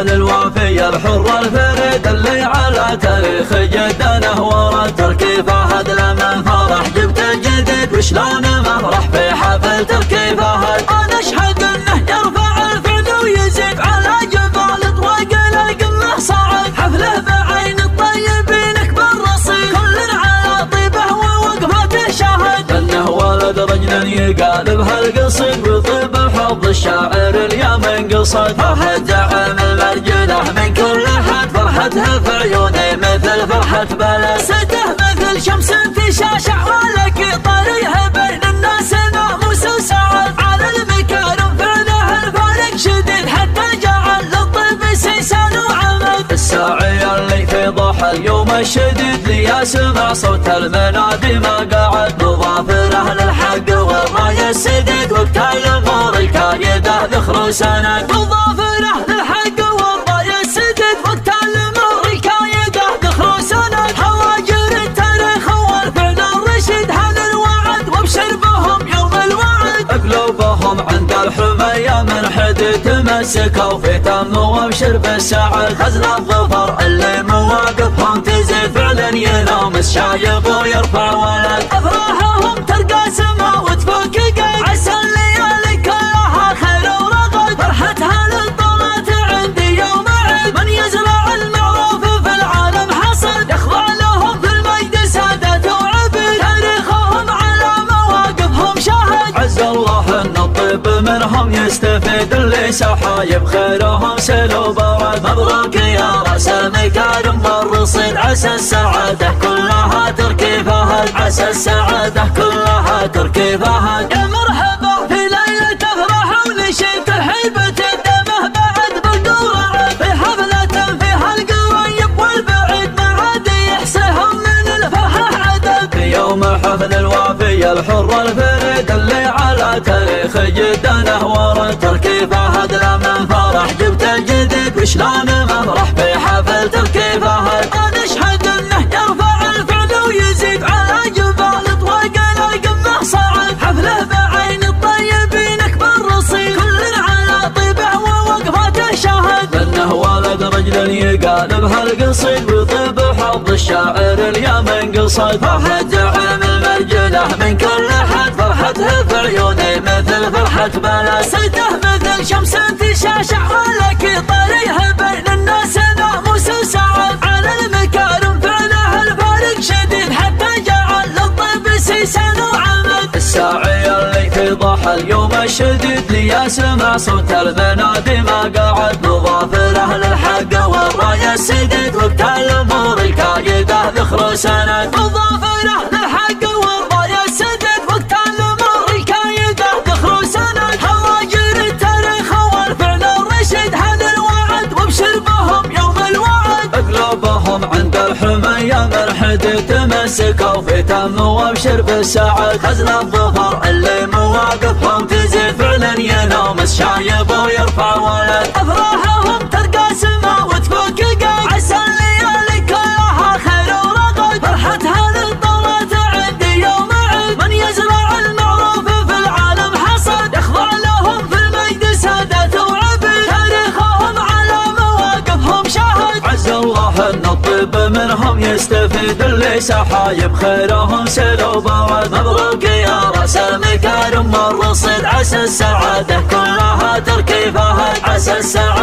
حفل الوافي الحر الفريد اللي على تاريخ جدنا ورد تركي فهد لمن فرح جبت الجديد وشلون مفرح في حفل تركي فهد. انا اشهد انه يرفع الفعل ويزيد على جبال طويق القمه صعد حفله بعين الطيبين اكبر رصيد كل على طيبه ووقفته شاهد انه ولد رجل يقال بهالقصيد وطيب الحب الشاعر اليمن قصد فهد زعم المرجله من كل حد فرحتها في عيوني مثل فرحه بلسته مثل شمس تشاشع ولك طريها بين الناس ناموس وسعد على المكارم فعله الفارق شديد حتى جعل للطيب سيسان وعمد. الساعي اللي في ضحى اليوم الشديد لي اسمع صوت المنادي ما قعد مظافر اهل الحق والراي السديد وقت الامور الكايده ذخر وسند مظافر اهل الحق والراي السديد وقت الامور الكايده ذخر وسند هواجر التاريخ والفعل الرشيد هل الوعد وابشر بهم يوم الوعد قلوبهم عند الحميه من حد تمسكوا في تم وابشر بالسعد خزن الظفر اللي مواقفهم تزيد فعلا ينامس شايب ويرفع ولد افراحهم ترقى سما وتفك قيد عسى الليالي كلها خير ورغد فرحتها للطلعت عندي يوم عيد من يزرع المعروف في العالم حصد يخضع لهم في المجد سادات وعبيد تاريخهم على مواقفهم شاهد عز الله ان الطيب منهم يستفيد اللي سحايب خيرهم سلو برد مبروك يا راس المكارم والرصيد عسى السعاده كلها تركي فهد عسى السعاده كلها تركي فهد. يا مرحبا في ليله افراح ونشيد هيبه الدمه بعد بالقرعه في حفله فيها القريب والبعيد ما عاد يحصيهم من الفرحه عدد في يوم حفل الوافي الحر الفريد اللي على تاريخ جدنا ورد تركي فهد لمن فرح جبت الجديد وشلون مفرح في حفل تركي فهد. انا اشهد انه يرفع الفعل ويزيد على جبال طويق القمه صعد حفله بعين الطيبين اكبر رصيد كل على طيبه ووقفته شاهد انه ولد رجل يقال بهالقصيد وطيب حظ الشاعر اليمن قصد فهد زعم المرجله من كل حد فرحته في عيوني مثل فرحه بلسته مثل شمس تشاشع ولك طريها بين الناس ناموس وسعد على المكارم فعله الفارق شديد حتى جعل للطيب سيسان وعمد. الساعي اللي في ضحى اليوم الشديد لي اسمع صوت المنادي ما قعد مظافر اهل الحق والراي السديد وقت الامور الكايده ذخر وسند مظافر اهل الحق والراي السديد وقت الامور الكايده ذخر وسند هواجر التاريخ والفعل الرشيد هل الوعد وابشر بهم يوم الوعد قلوبهم عند الحميه من حد تمسكوا في تم وابشر بالسعد خزن الظفر اللي مواقفهم تزيد فعلا ينامس شايب ويرفع ولد افراحهم ترقى سما وتفك قيد عسى الليالي كلها خير ورغد فرحتها للطلعت عندي يوم عيد من يزرع المعروف في العالم حصد يخضع لهم في المجد سادات وعبيد تاريخهم على مواقفهم شاهد عز الله ان الطيب منهم يستفيد اللي سحايب خيرهم سلو برد مبروك يا راس المكارم والرصيد عسى السعاده كلها تركي فهد عسى السعاده